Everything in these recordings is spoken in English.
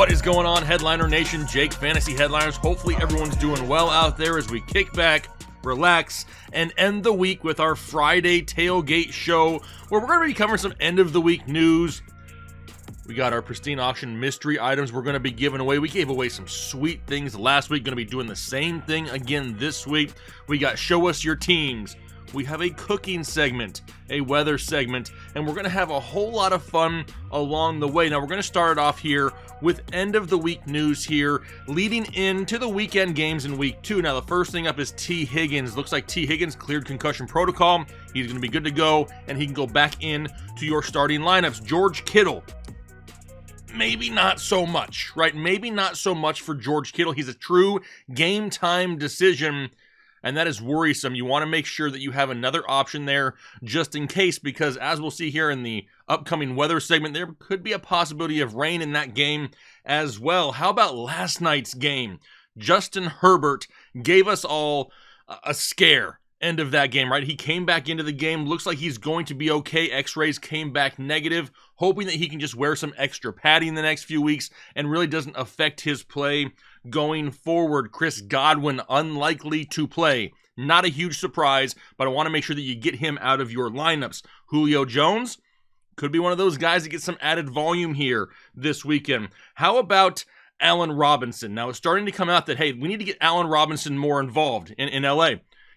What is going on, Headliner Nation? Jake, Fantasy Headliners. Hopefully everyone's doing well out there as we kick back, relax, and end the week with our Friday Tailgate show, where we're going to be covering some end-of-the-week news. We got our Pristine auction mystery items we're going to be giving away. We gave away some sweet things last week. Going to be doing the same thing again this week. We got Show Us Your Teams. We have a cooking segment, a weather segment, and we're going to have a whole lot of fun along the way. Now, we're going to start it off here with end-of-the-week news here, leading into the weekend games in Week 2. Now, the first thing up is T. Higgins. Looks like T. Higgins cleared concussion protocol. He's going to be good to go, and he can go back in to your starting lineups. George Kittle. Maybe not so much, right? Maybe not so much for George Kittle. He's a true game-time decision, and that is worrisome. You want to make sure that you have another option there just in case, because as we'll see here in the upcoming weather segment, there could be a possibility of rain in that game as well. How about last night's game? Justin Herbert gave us all a scare. End of that game, right? He came back into the game. Looks like he's going to be okay. X-rays came back negative, hoping that he can just wear some extra padding the next few weeks and really doesn't affect his play going forward. Chris Godwin, unlikely to play. Not a huge surprise, but I want to make sure that you get him out of your lineups. Julio Jones could be one of those guys that gets some added volume here this weekend. How about Allen Robinson? Now, it's starting to come out that, hey, we need to get Allen Robinson more involved in LA.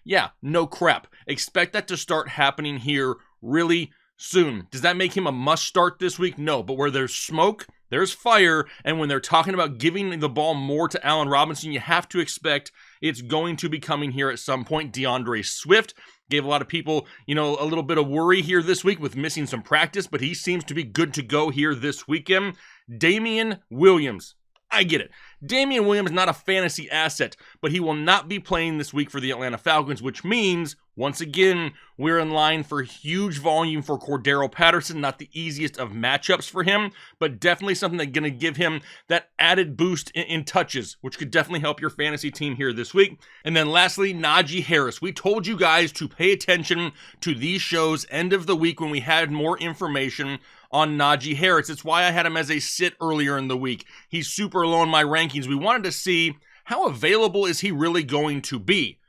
Yeah, no crap. Expect that to start happening here really soon. Does that make him a must start this week? No, but where there's smoke, there's fire, and when they're talking about giving the ball more to Allen Robinson, you have to expect it's going to be coming here at some point. DeAndre Swift gave a lot of people, a little bit of worry here this week with missing some practice, but he seems to be good to go here this weekend. Damian Williams. I get it. Damian Williams is not a fantasy asset, but he will not be playing this week for the Atlanta Falcons, which means, once again, we're in line for huge volume for Cordero Patterson. Not the easiest of matchups for him, but definitely something that's going to give him that added boost in touches, which could definitely help your fantasy team here this week. And then lastly, Najee Harris. We told you guys to pay attention to these shows end of the week when we had more information on Najee Harris. It's why I had him as a sit earlier in the week. He's super low in my rankings. We wanted to see how available is he really going to be.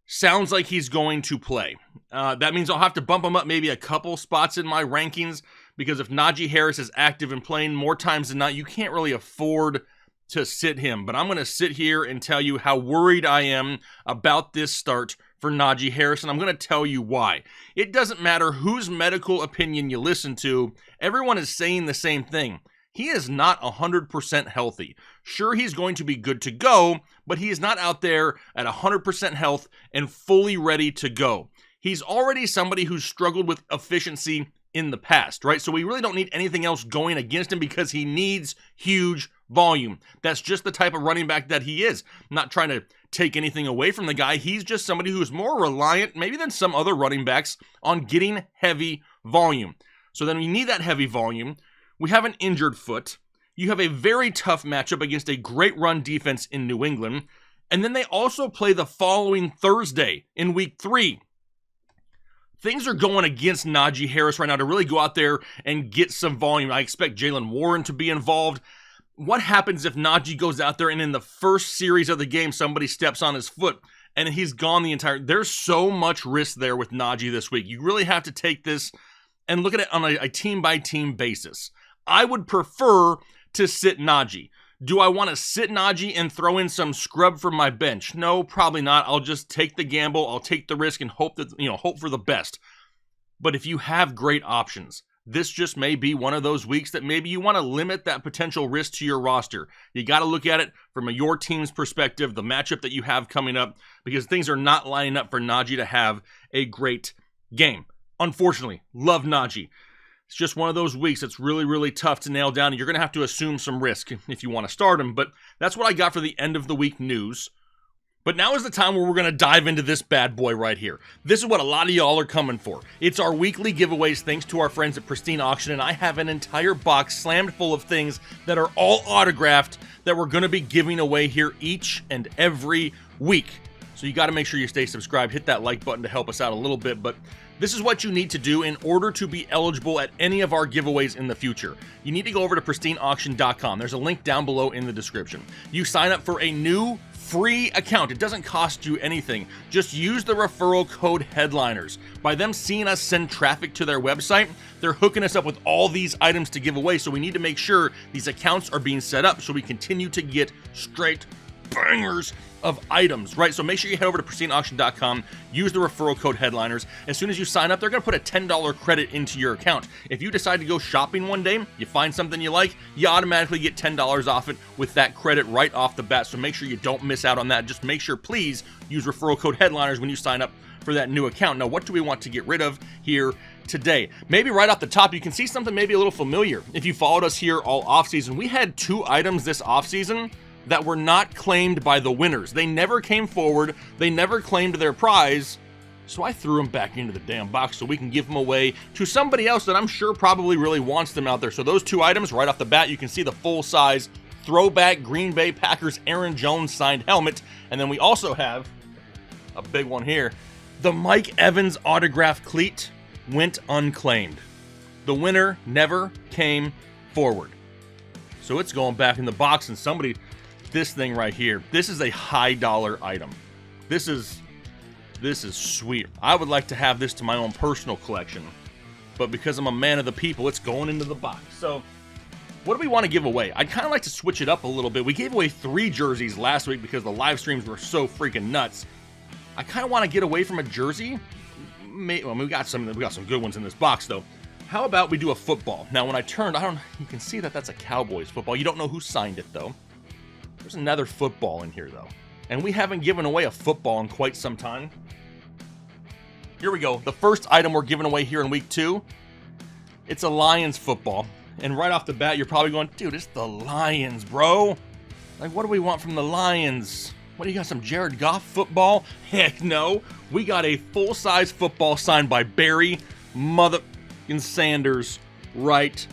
Sounds like he's going to play. That means I'll have to bump him up maybe a couple spots in my rankings, because if Najee Harris is active and playing more times than not, you can't really afford to sit him. But I'm going to sit here and tell you how worried I am about this start for Najee Harris, and I'm going to tell you why. It doesn't matter whose medical opinion you listen to, everyone is saying the same thing. He is not 100% healthy. Sure, he's going to be good to go, but he is not out there at 100% health and fully ready to go. He's already somebody who's struggled with efficiency in the past, right? So we really don't need anything else going against him because he needs huge volume. That's just the type of running back that he is. I'm not trying to take anything away from the guy. He's just somebody who's more reliant, maybe than some other running backs, on getting heavy volume. So then we need that heavy volume. We have an injured foot. You have a very tough matchup against a great run defense in New England. And then they also play the following Thursday in Week 3. Things are going against Najee Harris right now to really go out there and get some volume. I expect Jaylen Warren to be involved. What happens if Najee goes out there and in the first series of the game, somebody steps on his foot and he's gone the entire... There's so much risk there with Najee this week. You really have to take this and look at it on a team-by-team basis. I would prefer to sit Najee. Do I want to sit Najee and throw in some scrub from my bench? No, probably not. I'll just take the gamble. I'll take the risk and hope for the best. But if you have great options, this just may be one of those weeks that maybe you want to limit that potential risk to your roster. You got to look at it from your team's perspective, the matchup that you have coming up, because things are not lining up for Najee to have a great game. Unfortunately, love Najee. It's just one of those weeks that's really, really tough to nail down. You're going to have to assume some risk if you want to start him, but that's what I got for the end of the week news. But now is the time where we're going to dive into this bad boy right here. This is what a lot of y'all are coming for. It's our weekly giveaways thanks to our friends at Pristine Auction, and I have an entire box slammed full of things that are all autographed that we're going to be giving away here each and every week. So you got to make sure you stay subscribed, hit that like button to help us out a little bit. But this is what you need to do in order to be eligible at any of our giveaways in the future. You need to go over to pristineauction.com. There's a link down below in the description. You sign up for a new free account. It doesn't cost you anything. Just use the referral code Headliners. By them seeing us send traffic to their website, they're hooking us up with all these items to give away. So we need to make sure these accounts are being set up so we continue to get straight bangers of items, right? So make sure you head over to pristineauction.com, use the referral code Headliners. As soon as you sign up, they're going to put a $10 credit into your account. If you decide to go shopping one day, you find something you like, you automatically get $10 off it with that credit right off the bat. So make sure you don't miss out on that. Just make sure, please, use referral code Headliners when you sign up for that new account. Now, what do we want to get rid of here today? Maybe right off the top, you can see something maybe a little familiar. If you followed us here all offseason, we had 2 items this offseason that were not claimed by the winners. They never came forward. They never claimed their prize. So I threw them back into the damn box so we can give them away to somebody else that I'm sure probably really wants them out there. So those 2 items right off the bat, you can see the full-size throwback Green Bay Packers Aaron Jones signed helmet. And then we also have a big one here. The Mike Evans autograph cleat went unclaimed. The winner never came forward. So it's going back in the box, and somebody... This thing right here, this is a high dollar item. This is sweet. I would like to have this to my own personal collection, but because I'm a man of the people, it's going into the box. So what do we want to give away? I'd kind of like to switch it up a little bit. We gave away 3 jerseys last week because the live streams were so freaking nuts. I kind of want to get away from a jersey. Well, we got some good ones in this box though. How about we do a football? Now when I turned, you can see that that's a Cowboys football. You don't know who signed it though. There's another football in here, though. And we haven't given away a football in quite some time. Here we go. The first item we're giving away here in week 2. It's a Lions football. And right off the bat, you're probably going, dude, it's the Lions, bro. Like, what do we want from the Lions? What do you got, some Jared Goff football? Heck no. We got a full-size football signed by Barry motherfucking Sanders right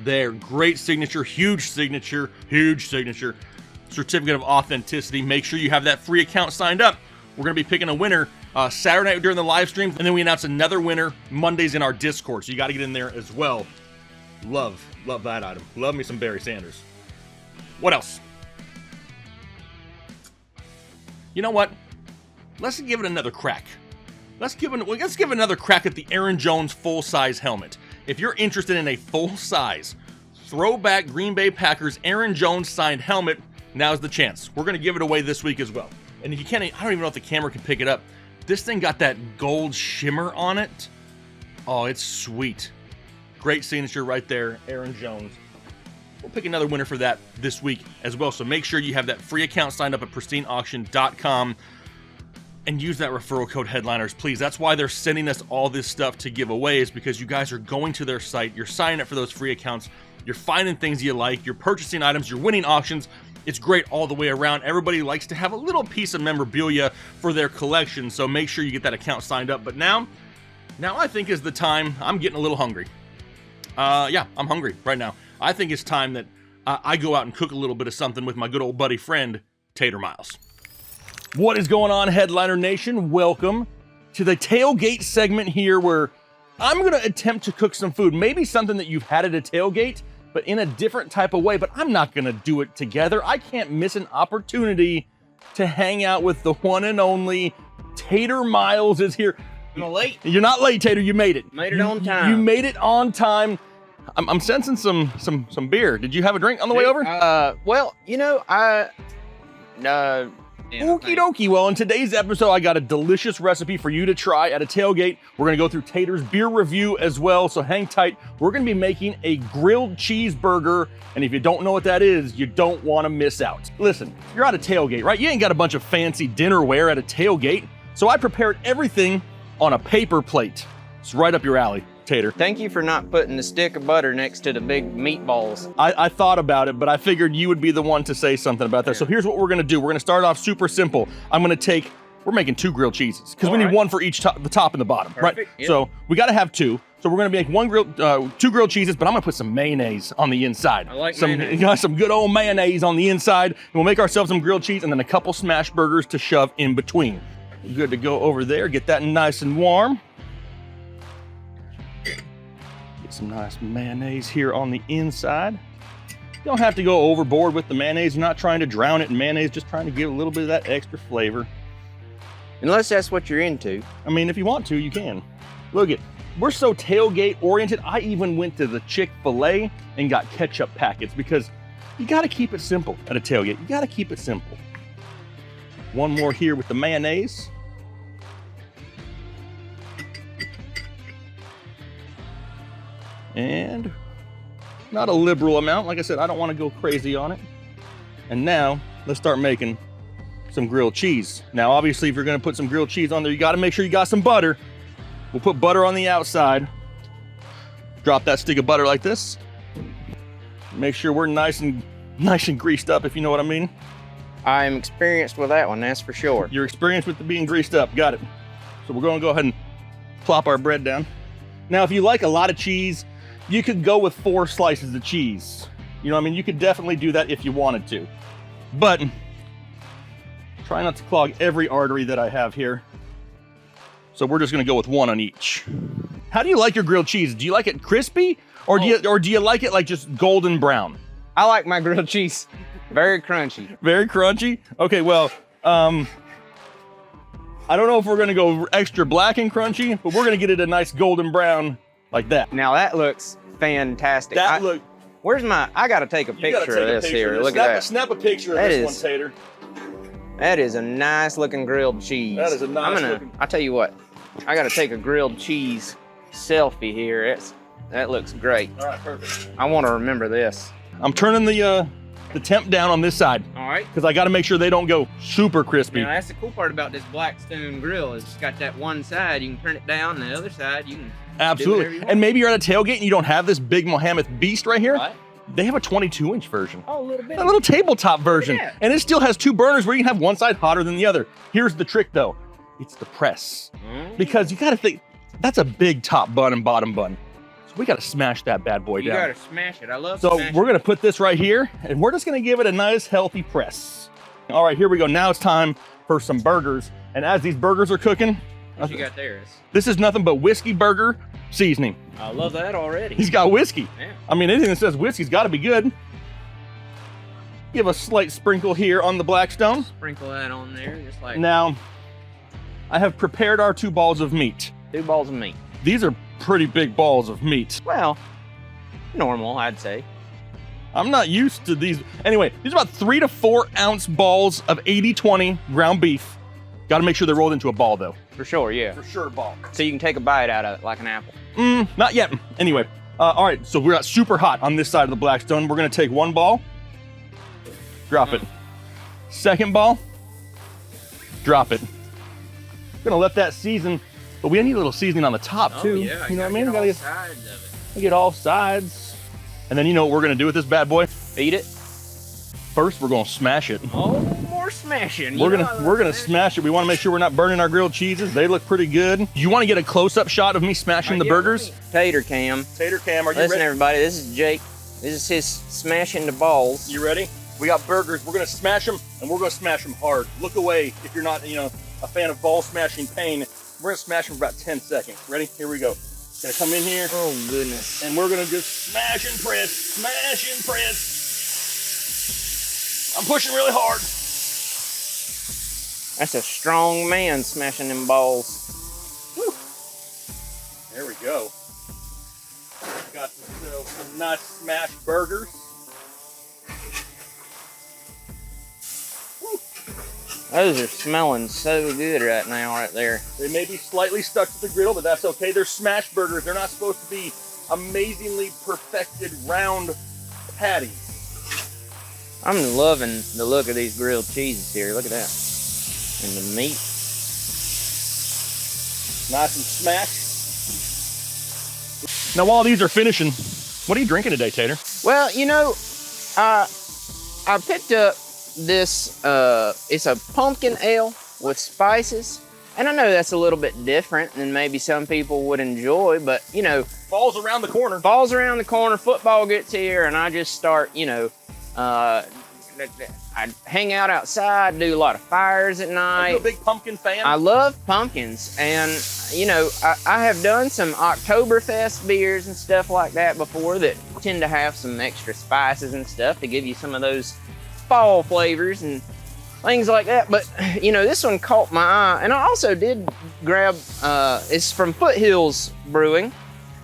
there. Great signature, huge signature, huge signature. Certificate of authenticity. Make sure you have that free account signed up. We're going to be picking a winner Saturday night during the live stream, and then we announce another winner Mondays in our Discord. So you got to get in there as well. Love that item. Love me some Barry Sanders. What else? You know what? Let's give it another crack. Let's give another crack at the Aaron Jones full-size helmet. If you're interested in a full-size throwback Green Bay Packers Aaron Jones signed helmet, now's the chance. We're going to give it away this week as well. And if you can't, I don't even know if the camera can pick it up. This thing got that gold shimmer on it. Oh, it's sweet. Great signature right there, Aaron Jones. We'll pick another winner for that this week as well. So make sure you have that free account signed up at pristineauction.com and use that referral code Headliners, please. That's why they're sending us all this stuff to give away, is because you guys are going to their site, you're signing up for those free accounts, you're finding things you like, you're purchasing items, you're winning auctions. It's great all the way around. Everybody likes to have a little piece of memorabilia for their collection, so make sure you get that account signed up. But now I think is the time. I'm getting a little hungry. Yeah, I'm hungry right now. I think it's time that I go out and cook a little bit of something with my good old buddy friend, Tater Miles. What is going on, Headliner Nation? Welcome to the tailgate segment here, where I'm going to attempt to cook some food. Maybe something that you've had at a tailgate, but in a different type of way. But I'm not going to do it together. I can't miss an opportunity to hang out with the one and only Tater Miles is here. I'm late. You're not late, Tater. You made it. Made it on time. You made it on time. I'm sensing some beer. Did you have a drink on the way over? Well, you know, Okie dokie. Well, in today's episode, I got a delicious recipe for you to try at a tailgate. We're going to go through Tater's beer review as well, so hang tight. We're going to be making a grilled cheeseburger, and if you don't know what that is, you don't want to miss out. Listen, you're at a tailgate, right? You ain't got a bunch of fancy dinnerware at a tailgate, so I prepared everything on a paper plate. It's right up your alley, Tater. Thank you for not putting the stick of butter next to the big meatballs. I thought about it, but I figured you would be the one to say something about that. So here's what we're gonna do. We're gonna start off super simple. We're making 2 grilled cheeses because we need one for each the top and the bottom, Perfect. right? Yep. So we gotta have 2. So we're gonna make 2 grilled cheeses, but I'm gonna put some mayonnaise on the inside. I like mayonnaise. Some good old mayonnaise on the inside, and we'll make ourselves some grilled cheese and then a couple smash burgers to shove in between. We're good to go over there. Get that nice and warm. Get some nice mayonnaise here on the inside. You don't have to go overboard with the mayonnaise. You're not trying to drown it in mayonnaise, just trying to give a little bit of that extra flavor. Unless that's what you're into. I mean, if you want to, you can. Look at, we're so tailgate oriented. I even went to the Chick-fil-A and got ketchup packets because you gotta keep it simple at a tailgate. You gotta keep it simple. One more here with the mayonnaise. And not a liberal amount. Like I said, I don't want to go crazy on it. And now let's start making some grilled cheese. Now, obviously, if you're going to put some grilled cheese on there, you got to make sure you got some butter. We'll put butter on the outside. Drop that stick of butter like this. Make sure we're nice and greased up, if you know what I mean. I'm experienced with that one, that's for sure. You're experienced with the being greased up. Got it. So we're going to go ahead and plop our bread down. Now, if you like a lot of cheese, you could go with 4 slices of cheese. You know what I mean? You could definitely do that if you wanted to. But try not to clog every artery that I have here. So we're just gonna go with 1 on each. How do you like your grilled cheese? Do you like it crispy or do you like it like just golden brown? I like my grilled cheese very crunchy. Very crunchy? Okay, well, I don't know if we're gonna go extra black and crunchy, but we're gonna get it a nice golden brown like that. Now that looks fantastic. Where's my, I gotta take a picture of this here. Look at that. Snap a picture of this one, Tater. That is a nice looking grilled cheese. That is a nice looking. I'll tell you what, I gotta take a grilled cheese selfie here. That looks great. All right, perfect. I wanna remember this. I'm turning the temp down on this side. All right. Because I gotta make sure they don't go super crispy. Now that's the cool part about this Blackstone grill is it's got that one side, you can turn it down, and the other side you can absolutely. And maybe you're at a tailgate and you don't have this big Mohammed beast right here. Right. They have a 22-inch version. Oh, a little bit. A little tabletop version. And it still has 2 burners where you can have one side hotter than the other. Here's the trick though. It's the press. Because you gotta think, that's a big top bun and bottom bun. So we gotta smash that bad boy down. You gotta smash it. I love So we're gonna put this right here and we're just gonna give it a nice healthy press. All right, here we go. Now it's time for some burgers. And as these burgers are cooking, what you got there? This is nothing but whiskey burger seasoning. I love that already. He's got whiskey. Yeah. I mean, anything that says whiskey's got to be good. Give a slight sprinkle here on the Blackstone. Sprinkle that on there, just like. Now, I have prepared our 2 balls of meat. 2 balls of meat. These are pretty big balls of meat. Well, normal, I'd say. I'm not used to these. Anyway, these are about 3 to 4 ounce balls of 80/20 ground beef. Got to make sure they're rolled into a ball, though. For sure, yeah. For sure, ball. So you can take a bite out of it like an apple. Not yet. Anyway, all right, so we're super hot on this side of the Blackstone. We're going to take 1 ball, drop it. Second ball, drop it. We're going to let that season, but we need a little seasoning on the top, too. Yeah, you know what I mean? Get all sides of it. Get all sides. And then you know what we're going to do with this bad boy? Eat it. First, we're going to smash it. Oh, more smashing. We're gonna smash it. We want to make sure we're not burning our grilled cheeses. They look pretty good. You want to get a close-up shot of me smashing the burgers? Tater cam. Tater cam, are you Listen, ready? everybody, this is Jake. This is his smashing the balls. You ready? We got burgers. We're gonna smash them, and we're gonna smash them hard. Look away if you're not, a fan of ball smashing pain. We're gonna smash them for about 10 seconds. Ready? Here we go. Gonna come in here. Oh goodness. And we're gonna just smash and press, smash and press. I'm pushing really hard. That's a strong man smashing them balls. Woo. There we go. Got some nice smashed burgers. Woo. Those are smelling so good right now, right there. They may be slightly stuck to the griddle, but that's okay. They're smashed burgers. They're not supposed to be amazingly perfected round patties. I'm loving the look of these grilled cheeses here. Look at that. And the meat. Nice and smashed. Now, while these are finishing, what are you drinking today, Tater? Well, I picked up this, it's a pumpkin ale with spices. And I know that's a little bit different than maybe some people would enjoy, but, Fall's around the corner. Fall's around the corner, football gets here, and I just start, I hang out outside, do a lot of fires at night. Are you a big pumpkin fan? I love pumpkins, and you know, I have done some Oktoberfest beers and stuff like that before that tend to have some extra spices and stuff to give you some of those fall flavors and things like that. But you know, this one caught my eye, and I also did grab. It's from Foothills Brewing.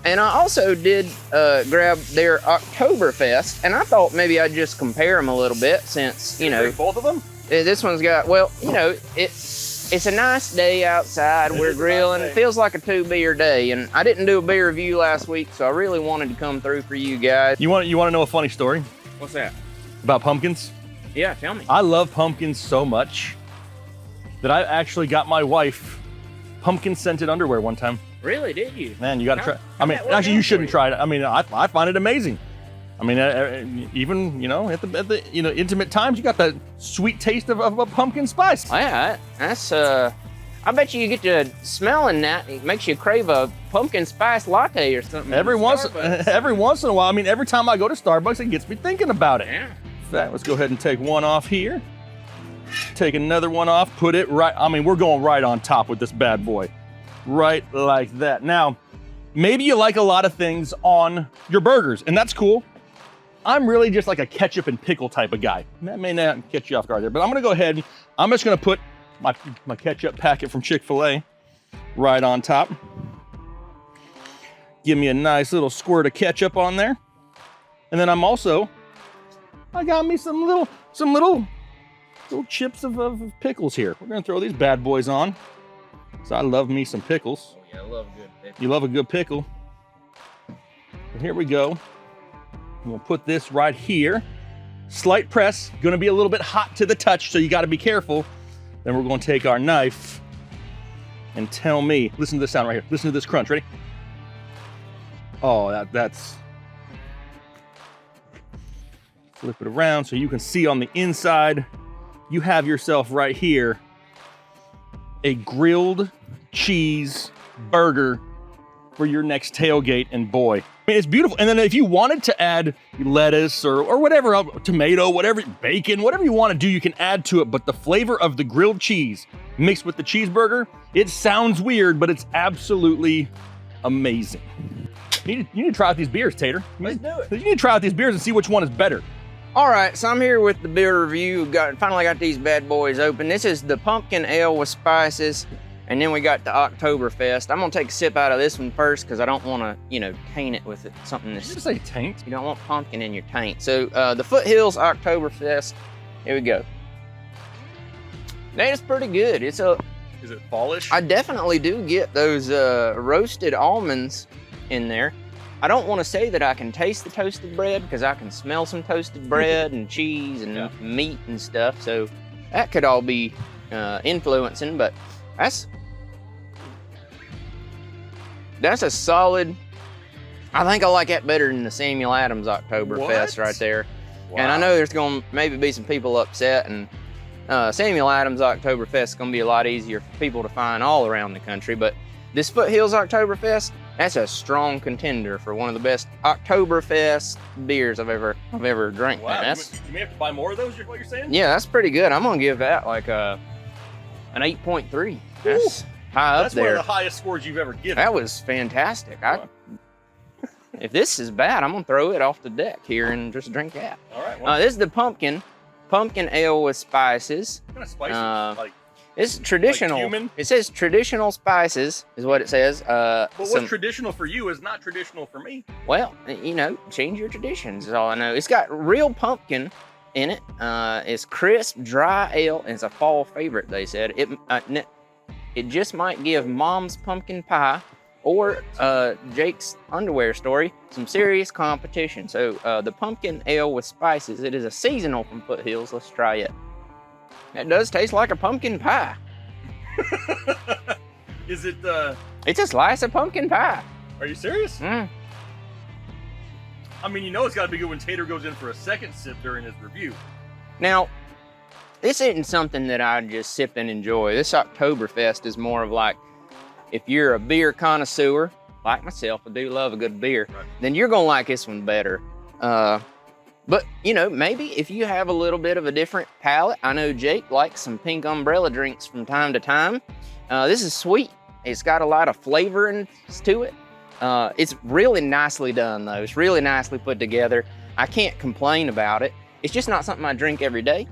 And I also did grab their Oktoberfest, and I thought maybe I'd just compare them a little bit since, you know. Both of them? This one's got, well, you know, it's a nice day outside. We're grilling. It feels like a 2-beer day, and I didn't do a beer review last week, so I really wanted to come through for you guys. You want to know a funny story? What's that? About pumpkins? Yeah, tell me. I love pumpkins so much that I actually got my wife pumpkin-scented underwear one time. Really, did you? Man, you got to try. I mean, actually, you shouldn't try it. I mean, I find it amazing. I mean, even, you know, at the you know, intimate times, you got that sweet taste of a pumpkin spice. Yeah, that's I bet you get to smelling that, it makes you crave a pumpkin spice latte or something. Every once in a while. I mean, every time I go to Starbucks, it gets me thinking about it. Yeah. In fact, let's go ahead and take one off here. Take another one off. Put it right. I mean, we're going right on top with this bad boy. Right like that. Now, maybe you like a lot of things on your burgers, and that's cool. I'm really just like a ketchup and pickle type of guy. That may not catch you off guard there, but I'm gonna go ahead. I'm just gonna put my ketchup packet from Chick-fil-A right on top. Give me a nice little squirt of ketchup on there. And then I got me some little chips of pickles here. We're gonna throw these bad boys on. So I love me some pickles. Oh, yeah, I love a good pickle. You love a good pickle. And here we go. We'll put this right here. Slight press, gonna be a little bit hot to the touch, so you gotta be careful. Then we're gonna take our knife and tell me, listen to this sound right here. Listen to this crunch, ready? Oh, that's. Flip it around so you can see on the inside. You have yourself right here a grilled cheese burger for your next tailgate, and boy, I mean, it's beautiful. And then if you wanted to add lettuce or whatever else, tomato, whatever, bacon, whatever you want to do, you can add to it. But the flavor of the grilled cheese mixed with the cheeseburger, it sounds weird, but it's absolutely amazing. You need to try out these beers, Tater. Let's do it. You need to try out these beers and see which one is better. All right, so I'm here with the beer review. Finally got these bad boys open. This is the pumpkin ale with spices, and then we got the Oktoberfest. I'm gonna take a sip out of this one first because I don't want to, you know, taint it with something that's. Did you say taint? You don't want pumpkin in your taint. So the Foothills Oktoberfest. Here we go. That is pretty good. Is it fallish? I definitely do get those roasted almonds in there. I don't want to say that I can taste the toasted bread because I can smell some toasted bread and cheese and meat and stuff. So that could all be influencing, but that's a solid. I think I like that better than the Samuel Adams Oktoberfest right there. Wow. And I know there's going to maybe be some people upset, and Samuel Adams Oktoberfest is going to be a lot easier for people to find all around the country. But this Foothills Oktoberfest, that's a strong contender for one of the best Oktoberfest beers I've ever drank. Wow, you may have to buy more of those, is what you're saying? Yeah, that's pretty good. I'm gonna give that like an 8.3. That's high up that's there. That's one of the highest scores you've ever given. That was fantastic. If this is bad, I'm gonna throw it off the deck here and just drink that. All right. Well, this is the pumpkin ale with spices. What kind of spices? It's traditional. Like cumin? It says traditional spices is what it says. But what's traditional for you is not traditional for me. Well, you know, change your traditions is all I know. It's got real pumpkin in it. It's crisp, dry ale, and it's a fall favorite, they said. It just might give Mom's pumpkin pie or Jake's underwear story some serious competition. So the pumpkin ale with spices, it is a seasonal from Foothills. Let's try it. It does taste like a pumpkin pie. Is it? It's a slice of pumpkin pie. Are you serious? Mm. I mean, you know it's got to be good when Tater goes in for a second sip during his review. Now, this isn't something that I just sip and enjoy. This Oktoberfest is more of like, if you're a beer connoisseur, like myself, I do love a good beer, then you're gonna like this one better. But, you know, maybe if you have a little bit of a different palate, I know Jake likes some pink umbrella drinks from time to time. This is sweet. It's got a lot of flavor to it. It's really nicely done, though. It's really nicely put together. I can't complain about it. It's just not something I drink every day.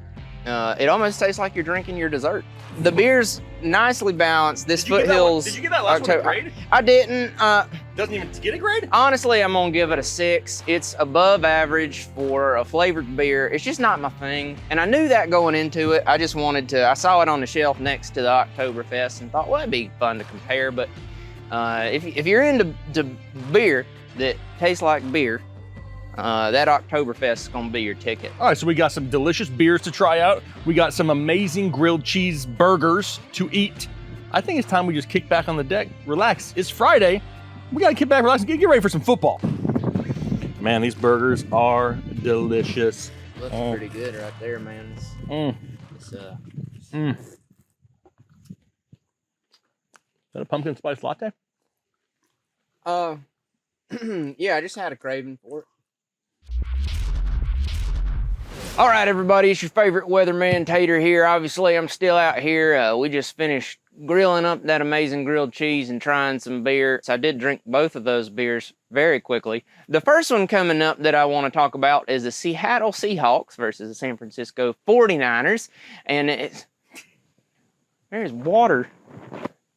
It almost tastes like you're drinking your dessert. The beer's nicely balanced. This Foothills. Did you get that last one a grade? I didn't. Doesn't even get a grade? Honestly, I'm gonna give it a 6. It's above average for a flavored beer. It's just not my thing. And I knew that going into it. I just wanted to, I saw it on the shelf next to the Oktoberfest and thought, well, it'd be fun to compare. But if you're into beer that tastes like beer, that Oktoberfest is gonna be your ticket. All right, so we got some delicious beers to try out. We got some amazing grilled cheese burgers to eat. I think it's time we just kick back on the deck, relax. It's Friday. We gotta kick back, relax, and get ready for some football. Man, these burgers are delicious. Looks pretty good right there, man. Is that a pumpkin spice latte? Yeah, I just had a craving for it. All right, everybody, it's your favorite weatherman, Tater here. Obviously, I'm still out here. We just finished grilling up that amazing grilled cheese and trying some beer. So I did drink both of those beers very quickly. The first one coming up that I want to talk about is the Seattle Seahawks versus the San Francisco 49ers. And there's water.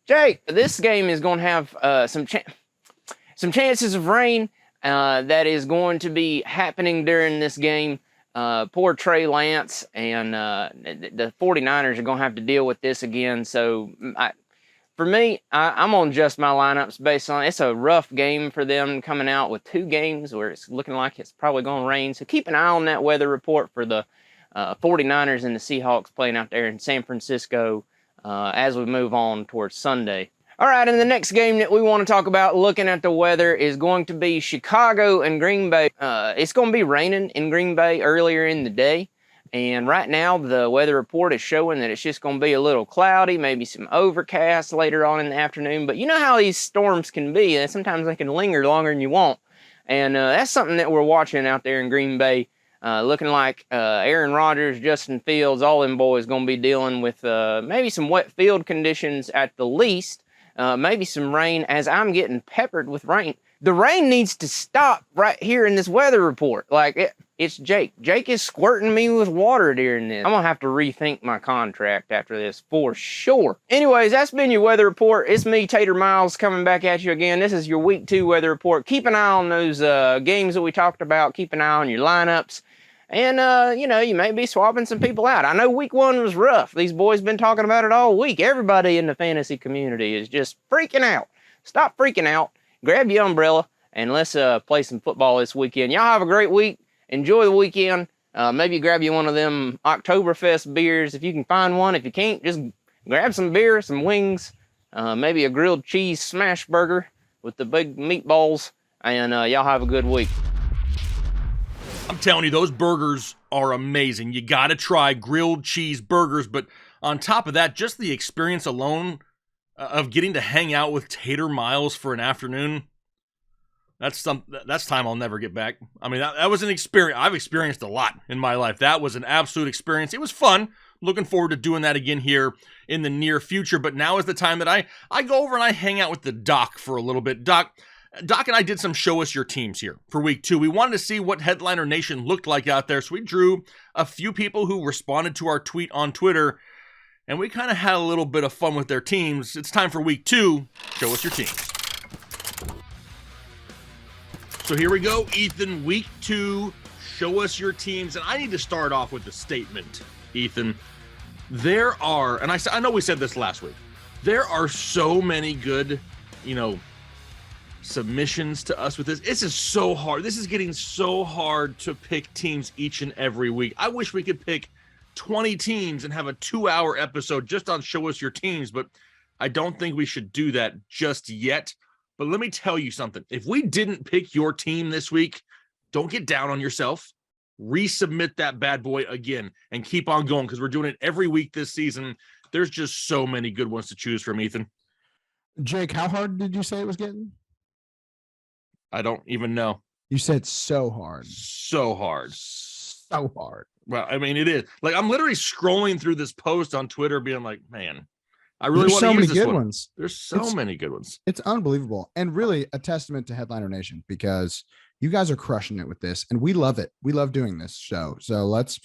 Jake, this game is going to have some chances of rain that is going to be happening during this game. Poor Trey Lance and the 49ers are going to have to deal with this again. So for me, I'm going to adjust my lineups based on it's a rough game for them coming out with 2 games where it's looking like it's probably going to rain. So keep an eye on that weather report for the 49ers and the Seahawks playing out there in San Francisco as we move on towards Sunday. All right, and the next game that we want to talk about looking at the weather is going to be Chicago and Green Bay. It's going to be raining in Green Bay earlier in the day. And right now, the weather report is showing that it's just going to be a little cloudy, maybe some overcast later on in the afternoon. But you know how these storms can be, and sometimes they can linger longer than you want. And that's something that we're watching out there in Green Bay. Looking like Aaron Rodgers, Justin Fields, all them boys going to be dealing with maybe some wet field conditions at the least. Maybe some rain as I'm getting peppered with rain. The rain needs to stop right here in this weather report. Like, it's Jake. Jake is squirting me with water during this. I'm going to have to rethink my contract after this for sure. Anyways, that's been your weather report. It's me, Tater Miles, coming back at you again. This is your week 2 weather report. Keep an eye on those games that we talked about. Keep an eye on your lineups. And, you know, you may be swapping some people out. I know week 1 was rough. These boys been talking about it all week. Everybody in the fantasy community is just freaking out. Stop freaking out. Grab your umbrella, and let's play some football this weekend. Y'all have a great week. Enjoy the weekend. Maybe grab you one of them Oktoberfest beers if you can find one. If you can't, just grab some beer, some wings, maybe a grilled cheese smash burger with the big meatballs, and y'all have a good week. I'm telling you, those burgers are amazing. You got to try grilled cheese burgers. But on top of that, just the experience alone of getting to hang out with Tater Miles for an afternoon, that's time I'll never get back. I mean, that was an experience. I've experienced a lot in my life. That was an absolute experience. It was fun. Looking forward to doing that again here in the near future. But now is the time that I go over and I hang out with the Doc for a little bit. Doc and I did some show us your teams here for week 2. We wanted to see what Headliner Nation looked like out there, so we drew a few people who responded to our tweet on Twitter, and we kind of had a little bit of fun with their teams. It's time for week 2, show us your teams. So here we go, Ethan, week 2, show us your teams, and I need to start off with a statement, Ethan. There are, and I know we said this last week, there are so many good, submissions to us with this. This is so hard. This is getting so hard to pick teams each and every week. I wish we could pick 20 teams and have a 2-hour episode just on show us your teams, but I don't think we should do that just yet. But let me tell you something. If we didn't pick your team this week, don't get down on yourself. Resubmit that bad boy again and keep on going because we're doing it every week this season. There's just so many good ones to choose from, Ethan. Jake, how hard did you say it was getting? I don't even know. You said so hard. So hard. So hard. Well, I mean, it is. Like, I'm literally scrolling through this post on Twitter being like, man, I really want to use this one. There's so many good ones. It's unbelievable. And really a testament to Headliner Nation, because you guys are crushing it with this, and we love it. We love doing this show. So let's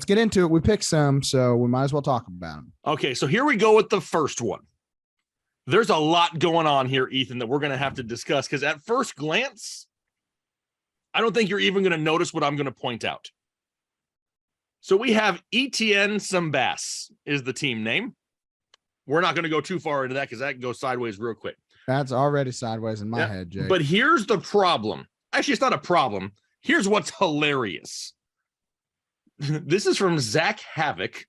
get into it. We picked some, so we might as well talk about them. Okay, so here we go with the first one. There's a lot going on here, Ethan, that we're going to have to discuss, because at first glance, I don't think you're even going to notice what I'm going to point out. So we have Etienne Sambas is the team name. We're not going to go too far into that because that can go sideways real quick. That's already sideways in my head, Jake. But here's the problem. Actually, it's not a problem. Here's what's hilarious. This is from Zach Havoc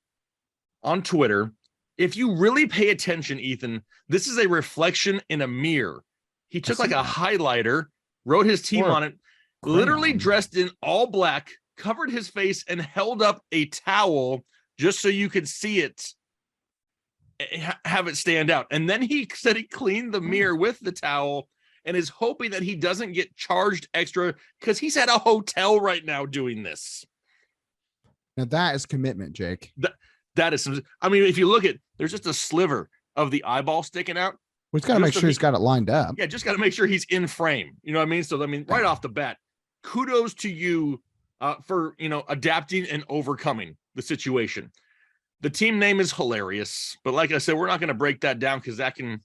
on Twitter. If you really pay attention, Ethan, this is a reflection in a mirror. He took like a highlighter, wrote his team on it, literally dressed in all black, covered his face, and held up a towel just so you could see it, have it stand out. And then he said he cleaned the mirror with the towel and is hoping that he doesn't get charged extra because he's at a hotel right now doing this. Now that is commitment, Jake. That is some, I mean, if you look at, there's just a sliver of the eyeball sticking out. We've got to make sure he's got it lined up. Yeah, just got to make sure he's in frame. You know what I mean? So, I mean, right off the bat, kudos to you for, adapting and overcoming the situation. The team name is hilarious, but like I said, we're not going to break that down because that can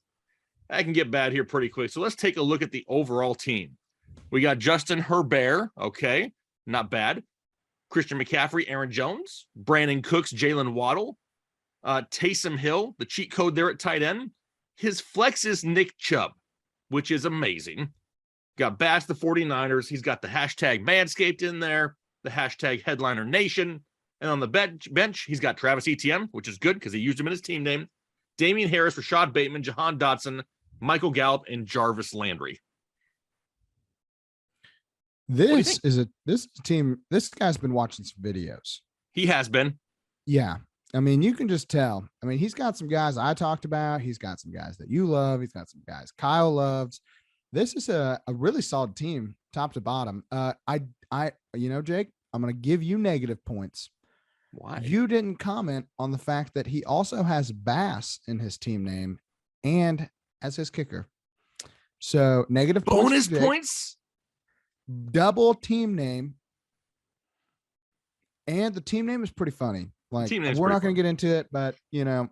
get bad here pretty quick. So let's take a look at the overall team. We got Justin Herbert. Okay, not bad. Christian McCaffrey, Aaron Jones, Brandon Cooks, Jalen Waddle, Taysom Hill, the cheat code there at tight end. His flex is Nick Chubb, which is amazing. Got Bass, the 49ers. He's got the hashtag Manscaped in there, the hashtag Headliner Nation. And on the bench, he's got Travis Etienne, which is good because he used him in his team name. Damian Harris, Rashad Bateman, Jahan Dotson, Michael Gallup, and Jarvis Landry. This team. This guy's been watching some videos. He has been. Yeah. I mean, you can just tell. I mean, he's got some guys I talked about. He's got some guys that you love. He's got some guys Kyle loves. This is a really solid team, top to bottom. Jake, I'm going to give you negative points. Why? You didn't comment on the fact that he also has Bass in his team name and as his kicker. So negative bonus points, double team name. And the team name is pretty funny. Like, we're not going to get into it, but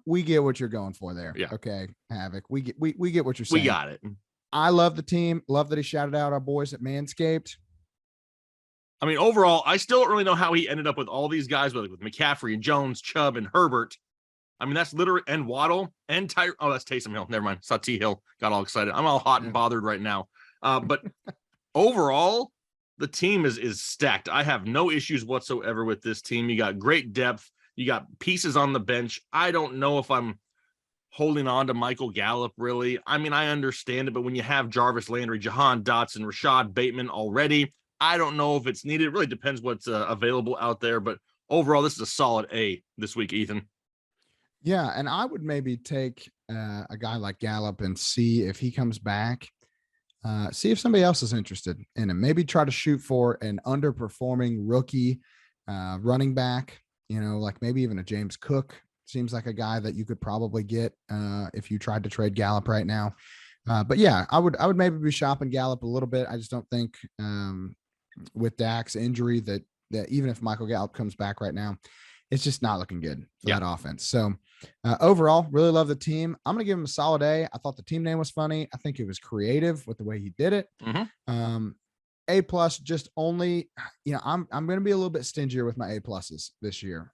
we get what you're going for there. Yeah. Okay, Havoc. We get what you're saying. We got it. I love the team. Love that he shouted out our boys at Manscaped. I mean, overall, I still don't really know how he ended up with all these guys, with McCaffrey and Jones, Chubb, and Herbert. I mean, that's literally, and Waddle and Oh, that's Taysom Hill. Never mind. Saw T Hill. Got all excited. I'm all hot and bothered right now. But overall, the team is stacked. I have no issues whatsoever with this team. You got great depth. You got pieces on the bench. I don't know if I'm holding on to Michael Gallup, really. I mean, I understand it, but when you have Jarvis Landry, Jahan Dotson, Rashad Bateman already, I don't know if it's needed. It really depends what's available out there. But overall, this is a solid A this week, Ethan. Yeah, and I would maybe take a guy like Gallup and see if he comes back. See if somebody else is interested in him. Maybe try to shoot for an underperforming rookie running back. Like maybe even a James Cook seems like a guy that you could probably get if you tried to trade Gallup right now. But yeah, I would maybe be shopping Gallup a little bit. I just don't think with Dak's injury that even if Michael Gallup comes back right now, it's just not looking good for that offense. So overall, really love the team. I'm going to give him a solid A. I thought the team name was funny. I think it was creative with the way he did it. Mm-hmm. A plus, just only, I'm going to be a little bit stingier with my A pluses this year.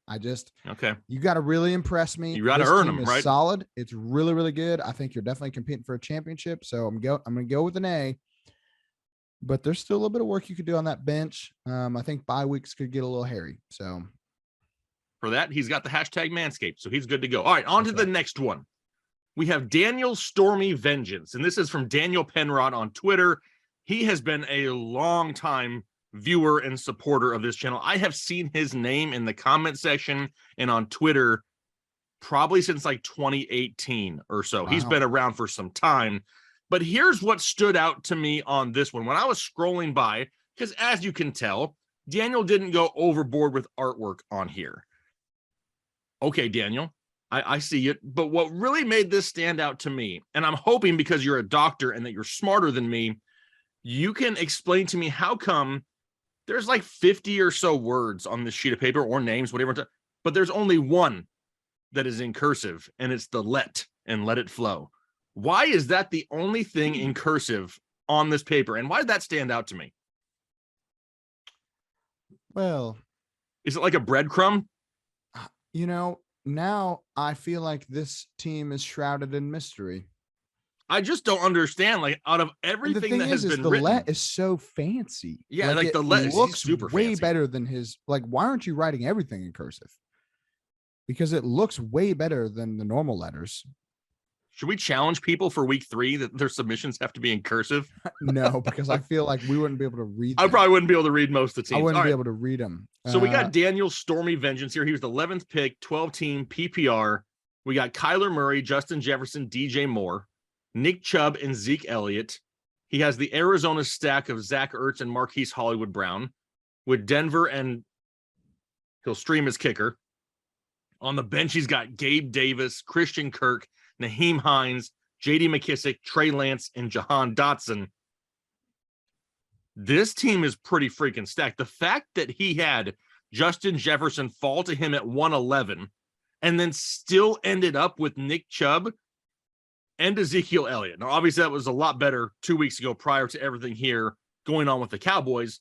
You got to really impress me. You got to earn them, right? Solid. It's really, really good. I think you're definitely competing for a championship. So I'm going to go with an A, but there's still a little bit of work you could do on that bench. I think bye weeks could get a little hairy. So for that, he's got the hashtag Manscaped, so he's good to go. All right, on to the next one. We have Daniel Stormy Vengeance, and this is from Daniel Penrod on Twitter. He has been a long time viewer and supporter of this channel. I have seen his name in the comment section and on Twitter probably since like 2018 or so. Wow. He's been around for some time. But here's what stood out to me on this one. When I was scrolling by, because as you can tell, Daniel didn't go overboard with artwork on here. Okay, Daniel, I see it. But what really made this stand out to me, and I'm hoping because you're a doctor and that you're smarter than me, you can explain to me how come there's like 50 or so words on this sheet of paper or names, whatever, but there's only one that is in cursive, and it's the let and let it flow. Why is that the only thing in cursive on this paper? And why did that stand out to me? Well, is it like a breadcrumb? You know, now I feel like this team is shrouded in mystery. I just don't understand. Like, out of And the everything thing that has been the written, let is so fancy. Yeah, like it the let is looks super way fancy. better than his. Like, why aren't you writing everything in cursive? Because it looks way better than the normal letters. Should we challenge people for week 3 that their submissions have to be in cursive? No, because I feel like we wouldn't be able to read them. I probably wouldn't be able to read most of the teams. I wouldn't be able to read them. So we got Daniel Stormy Vengeance here. He was the 11th pick, 12-team PPR. We got Kyler Murray, Justin Jefferson, DJ Moore, Nick Chubb, and Zeke Elliott. He has the Arizona stack of Zach Ertz and Marquise Hollywood Brown with Denver, and he'll stream his kicker. On the bench, he's got Gabe Davis, Christian Kirk, Naheem Hines, J.D. McKissick, Trey Lance, and Jahan Dotson. This team is pretty freaking stacked. The fact that he had Justin Jefferson fall to him at 111 and then still ended up with Nick Chubb and Ezekiel Elliott. Now, obviously, that was a lot better 2 weeks ago prior to everything here going on with the Cowboys,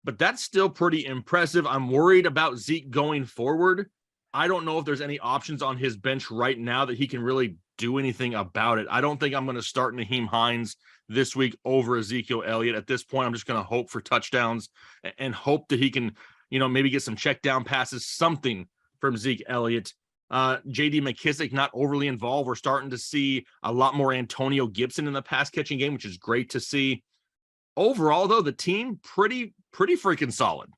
but that's still pretty impressive. I'm worried about Zeke going forward. I don't know if there's any options on his bench right now that he can really do anything about it. I don't think I'm going to start Naheem Hines this week over Ezekiel Elliott. At this point, I'm just going to hope for touchdowns and hope that he can, maybe get some check down passes, something from Zeke Elliott. J.D. McKissick, not overly involved. We're starting to see a lot more Antonio Gibson in the pass catching game, which is great to see. Overall, though, the team pretty freaking solid.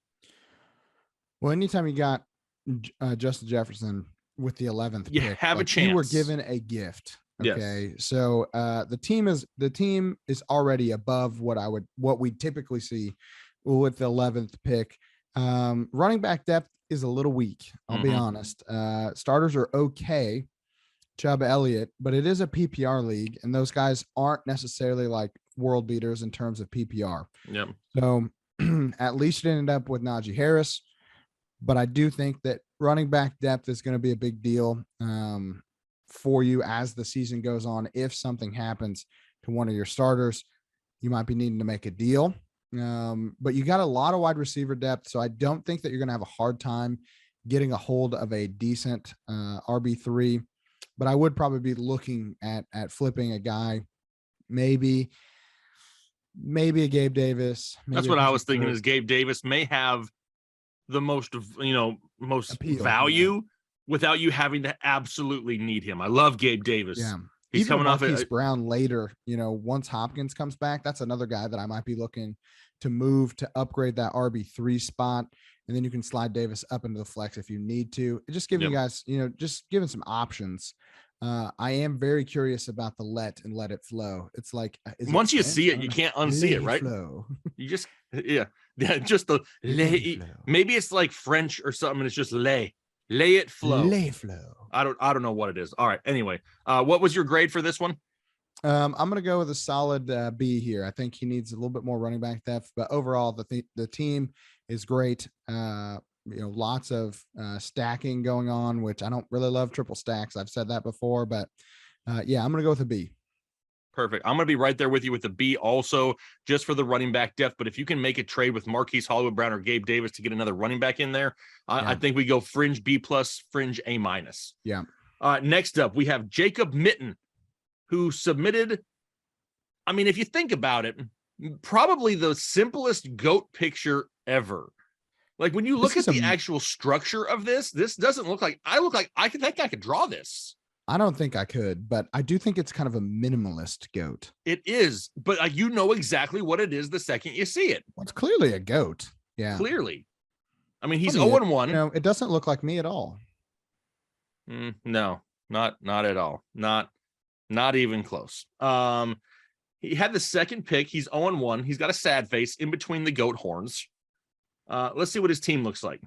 Well, anytime you got Justin Jefferson with the 11th you pick, have a chance. You were given a gift. Okay. Yes. So the team is already above what we typically see with the 11th pick. Running back depth is a little weak. I'll be honest. Starters are okay. Chubb, Elliott, but it is a PPR league, and those guys aren't necessarily like world beaters in terms of PPR. Yep. So at least it ended up with Najee Harris. But I do think that running back depth is going to be a big deal for you as the season goes on. If something happens to one of your starters, you might be needing to make a deal. But you got a lot of wide receiver depth, so I don't think that you're going to have a hard time getting a hold of a decent RB3. But I would probably be looking at flipping a guy, maybe a Gabe Davis. That's what I was thinking. Is Gabe Davis may have the most appeal, value without you having to absolutely need him. I love Gabe Davis. Yeah. He's even coming off Marquise Brown later, once Hopkins comes back, that's another guy that I might be looking to move to upgrade that RB3 spot. And then you can slide Davis up into the flex if you need to. Just giving you guys, just giving some options. I am very curious about the let it flow. It's like once you see it, you can't unsee it, right? Flow. You just just the lay. Maybe it's like French or something. And it's just lay it flow. Lay flow. I don't know what it is. All right. Anyway, what was your grade for this one? I'm gonna go with a solid B here. I think he needs a little bit more running back depth, but overall the team is great. Lots of stacking going on, which I don't really love triple stacks. I've said that before, but I'm gonna go with a B. Perfect. I'm going to be right there with you with the B also, just for the running back depth. But if you can make a trade with Marquise Hollywood Brown or Gabe Davis to get another running back in there, I think we go fringe B plus, fringe A minus. Yeah. Next up, we have Jacob Mitten, who submitted, I mean, if you think about it, probably the simplest GOAT picture ever. Like when you look at the actual structure of this doesn't look like I think I could draw this. I don't think I could, but I do think it's kind of a minimalist goat. It is, but you know exactly what it is the second you see it. Well, it's clearly a goat. Yeah. Clearly. I mean, he's 0-1. It doesn't look like me at all. No, not at all. Not even close. He had the second pick. He's 0-1. He's got a sad face in between the goat horns. Let's see what his team looks like.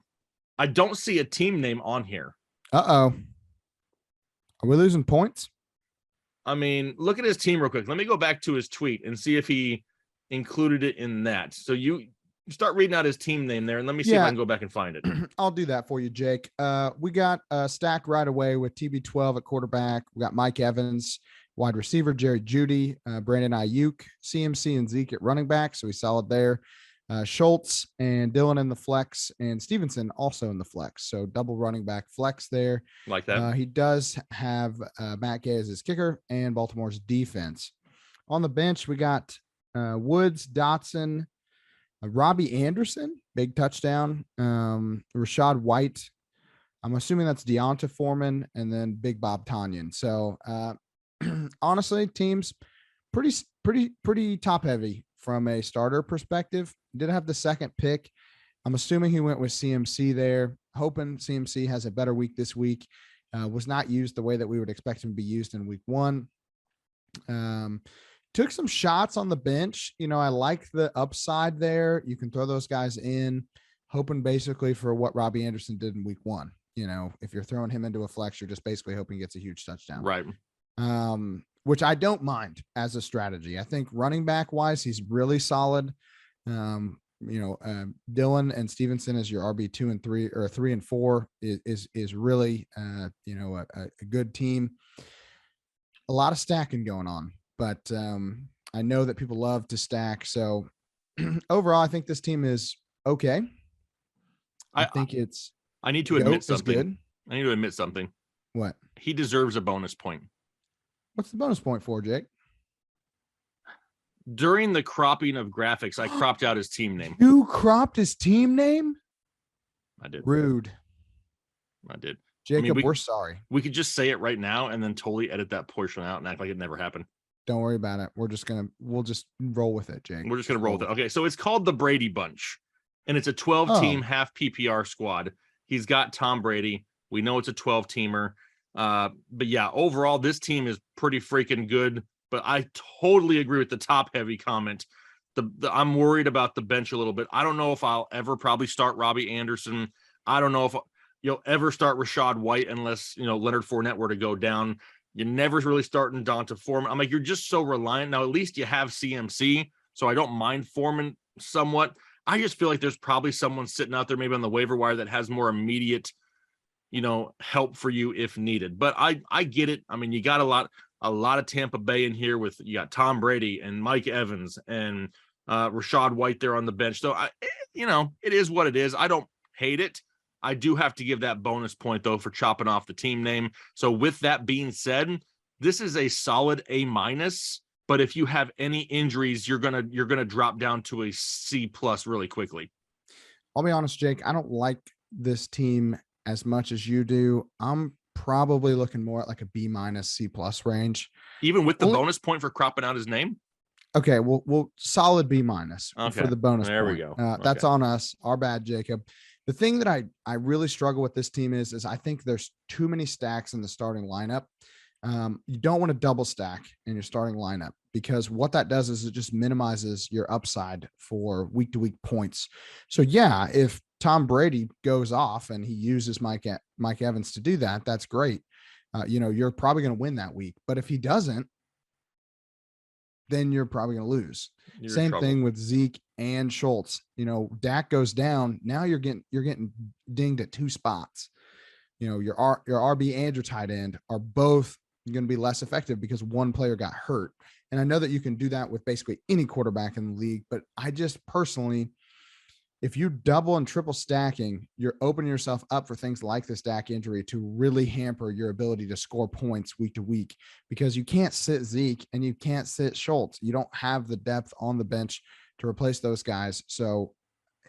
I don't see a team name on here. Uh-oh. Are we losing points? I mean, look at his team real quick. Let me go back to his tweet and see if he included it in that. So you start reading out his team name there, and let me see if I can go back and find it. I'll do that for you, Jake. We got a stack right away with TB12 at quarterback. We got Mike Evans, wide receiver, Jerry Jeudy, Brandon Ayuk, CMC and Zeke at running back. So he's solid there. Schultz and Dylan in the flex, and Stevenson also in the flex. So double running back flex there. Like that. He does have Matt Gay as his kicker and Baltimore's defense. On the bench, we got Woods, Dotson, Robbie Anderson, big touchdown. Rashad White. I'm assuming that's Deonta Foreman, and then Big Bob Tonyan. So honestly, teams pretty top heavy from a starter perspective. Did have the second pick. I'm assuming he went with CMC there, hoping CMC has a better week this week. Was not used the way that we would expect him to be used in week one. Took some shots on the bench. You know, I like the upside there. You can throw those guys in, hoping basically for what Robbie Anderson did in week one. You know, if you're throwing him into a flex, you're just basically hoping he gets a huge touchdown. Right. Which I don't mind as a strategy. I think running back wise, he's really solid. Dylan and Stevenson as your RB 2 and 3 or 3 and 4 is really, a good team. A lot of stacking going on, but I know that people love to stack. So overall, I think this team is okay. I think it's. I need to admit something. Good. I need to admit something. What? He deserves a bonus point. What's the bonus point for, Jake? During the cropping of graphics, I cropped out his team name. You cropped his team name? I did. Rude. I did. Jacob, we're sorry. We could just say it right now and then totally edit that portion out and act like it never happened. Don't worry about it. We'll just roll with it, Jake. We're just going to roll with it. Okay, so it's called the Brady Bunch, and it's a 12-team half PPR squad. He's got Tom Brady. We know it's a 12-teamer. But yeah, overall, this team is pretty freaking good. But I totally agree with the top-heavy comment. I'm worried about the bench a little bit. I don't know if I'll ever probably start Robbie Anderson. I don't know if you'll ever start Rashad White unless, Leonard Fournette were to go down. You never really starting Deonta Foreman. I'm like, you're just so reliant. Now, at least you have CMC, so I don't mind Foreman somewhat. I just feel like there's probably someone sitting out there maybe on the waiver wire that has more immediate, help for you if needed. But I get it. I mean, you got a lot of Tampa Bay in here with you got Tom Brady and Mike Evans and Rashad White there on the bench. So it is what it is. I don't hate it. I do have to give that bonus point though for chopping off the team name. So with that being said, this is a solid A-. But if you have any injuries, you're gonna drop down to a C+ really quickly. I'll be honest, Jake. I don't like this team as much as you do. I'm probably looking more at like a B- C+ range. Even with the bonus point for cropping out his name? Okay, we'll solid B- for the bonus there point. We go. That's on us. Our bad, Jacob. The thing that I really struggle with this team is I think there's too many stacks in the starting lineup. You don't want to double stack in your starting lineup because what that does is it just minimizes your upside for week to week points. So yeah, if Tom Brady goes off and he uses Mike Evans to do that, that's great. You're probably going to win that week, but if he doesn't, then you're probably going to lose. Same thing with Zeke and Schultz. Dak goes down. Now you're getting dinged at two spots. Your RB and your tight end are both going to be less effective because one player got hurt. And I know that you can do that with basically any quarterback in the league, but I just personally, if you double and triple stacking, you're opening yourself up for things like this Dak injury to really hamper your ability to score points week to week because you can't sit Zeke and you can't sit Schultz. You don't have the depth on the bench to replace those guys. So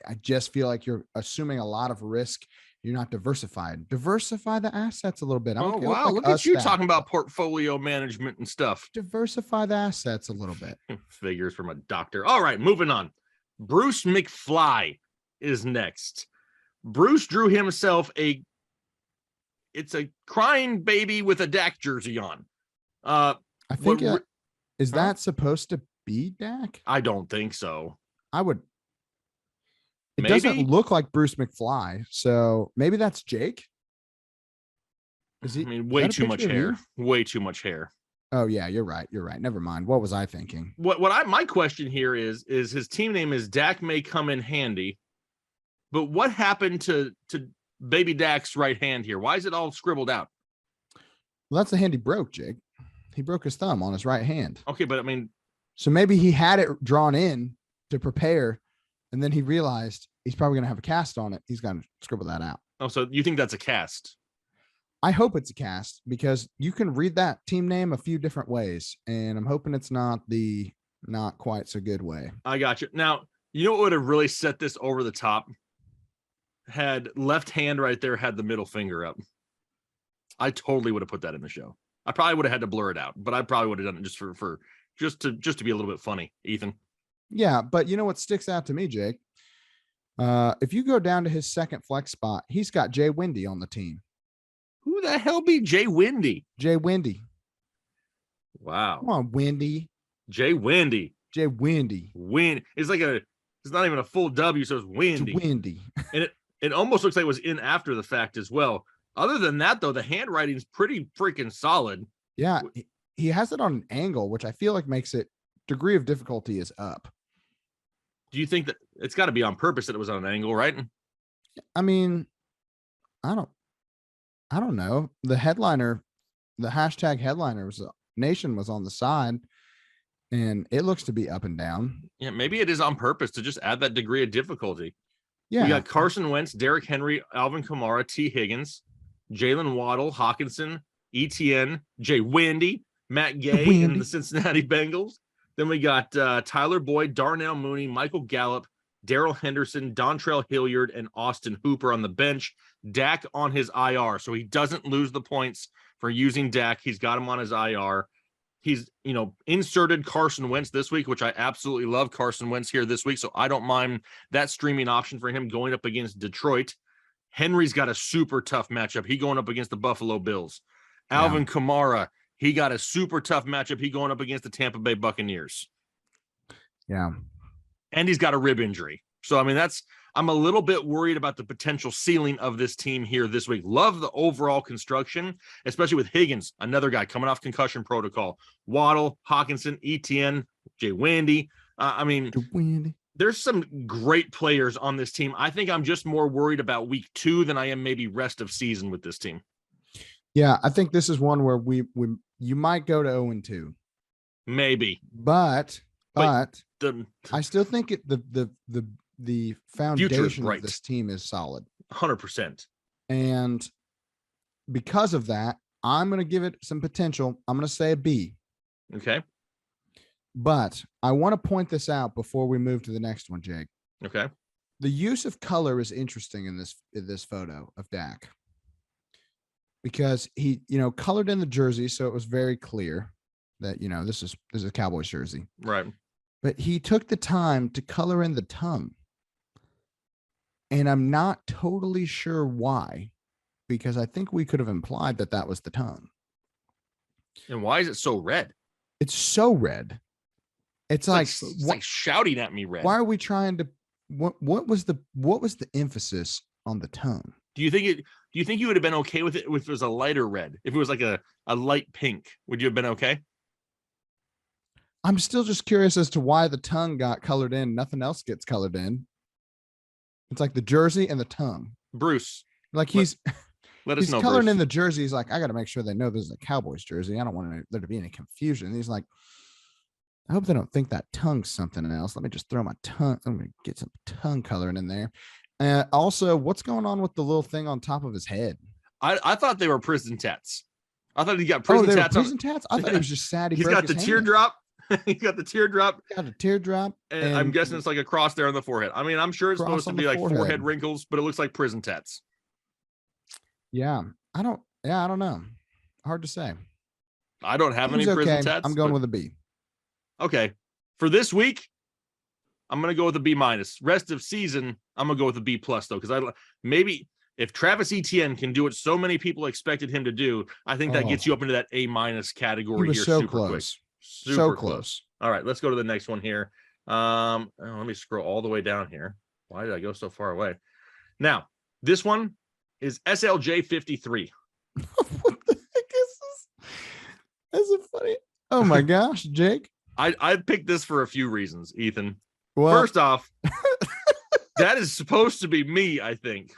I just feel like you're assuming a lot of risk. You're not diversified. Diversify the assets a little bit. Oh, wow. Look at you talking about portfolio management and stuff. Diversify the assets a little bit. Figures from a doctor. All right, moving on. Bruce McFly is next. Bruce drew himself it's a crying baby with a Dak jersey on. I think is that supposed to be Dak? I don't think so. I would. It Maybe? doesn't look like Bruce McFly, so maybe that's Jake. Is he? I mean, is way that a too much picture of hair. you? Way too much hair. Oh yeah, you're right. You're right. Never mind. What was I thinking? My question here is his team name is Dak May Come in Handy, but what happened to baby Dak's right hand here? Why is it all scribbled out? Well, that's the hand he broke, Jake. He broke his thumb on his right hand. Okay, but I mean, So maybe he had it drawn in to prepare, and then he realized he's probably going to have a cast on it. He's going to scribble that out. oh, so you think that's a cast? I hope it's a cast because you can read that team name a few different ways, and I'm hoping it's not the not quite so good way. I got you. Now, you know what would have really set this over the top? Had left hand right there, had the middle finger up. I totally would have put that in the show. I probably would have had to blur it out, but I probably would have done it just to be a little bit funny, Ethan. Yeah, but you know what sticks out to me, Jake? If you go down to his second flex spot, he's got Jay Windy on the team. Who the hell be Jay Windy? Jay Windy. Wow. Come on, Windy. Jay Windy. Jay Windy. It's not even a full W, so it's Windy. It's Windy. And it almost looks like it was in after the fact as well. Other than that, though, the handwriting's pretty freaking solid. Yeah, he has it on an angle, which I feel like makes it degree of difficulty is up. Do you think that it's got to be on purpose that it was on an angle, right? I mean, I don't know. The headliner, the hashtag headliner was nation was on the side, and it looks to be up and down. Yeah, maybe it is on purpose to just add that degree of difficulty. Yeah, We got Carson Wentz, Derrick Henry, Alvin Kamara, T. Higgins, Jalen Waddle, Hawkinson, ETN, Jay Windy, Matt Gay, and the Cincinnati Bengals. Then we got Tyler Boyd, Darnell Mooney, Michael Gallup, Darrell Henderson, Dontrell Hilliard, and Austin Hooper on the bench. Dak on his IR, so he doesn't lose the points for using Dak. He's got him on his IR. He's, inserted Carson Wentz this week, which I absolutely love Carson Wentz here this week, so I don't mind that streaming option for him going up against Detroit. Henry's got a super tough matchup. He going up against the Buffalo Bills. Alvin Kamara, he got a super tough matchup. He going up against the Tampa Bay Buccaneers. Yeah. And he's got a rib injury. So, I mean, I'm a little bit worried about the potential ceiling of this team here this week. Love the overall construction, especially with Higgins, another guy coming off concussion protocol. Waddle, Hawkinson, ETN, Jay Windy. There's some great players on this team. I think I'm just more worried about week 2 than I am maybe rest of season with this team. Yeah, I think this is one where you might go to 0-2. Maybe. But I still think the foundation right. of this team is solid. 100%. And because of that, I'm going to give it some potential. I'm going to say a B. Okay. But I want to point this out before we move to the next one, Jake. Okay. The use of color is interesting in this photo of Dak. Because he, colored in the jersey, so it was very clear that, this is a Cowboys jersey. Right. But he took the time to color in the tongue. And I'm not totally sure why, because I think we could have implied that was the tongue. And why is it so red? It's so red. It's like shouting at me red. Why are we trying to, what was the emphasis on the tongue? Do you think you would have been okay with it if it was a lighter red? If it was like a light pink, would you have been okay? I'm still just curious as to why the tongue got colored in. Nothing else gets colored in. It's like the jersey and the tongue. Bruce. Like let us know. Coloring Bruce. in the jersey. He's like, I got to make sure they know this is a Cowboys jersey. I don't want there to be any confusion. And he's like, I hope they don't think that tongue's something else. Let me just throw my tongue. I'm going to get some tongue coloring in there. Also, what's going on with the little thing on top of his head? I thought they were prison tats. I thought he got prison tats. Prison tats? I thought he was just sad. He's got the teardrop. He's got the teardrop. Got a teardrop. And I'm guessing it's like a cross there on the forehead. I mean, I'm sure it's supposed to be like forehead wrinkles, but it looks like prison tats. Yeah. I don't know. Hard to say. I don't have any prison tats. I'm going with a B. Okay. For this week, I'm going to go with a B minus. Rest of season, I'm going to go with a B plus though. Cause maybe if Travis Etienne can do what so many people expected him to do, I think that gets you up into that A minus category. He was here so super close. Quick. Super close. All right, let's go to the next one here. Let me scroll all the way down here. Why did I go so far away? Now, this one is SLJ 53. What the heck is this? That's so funny. Oh my gosh, Jake. I picked this for a few reasons, Ethan. Well, first off, that is supposed to be me, I think.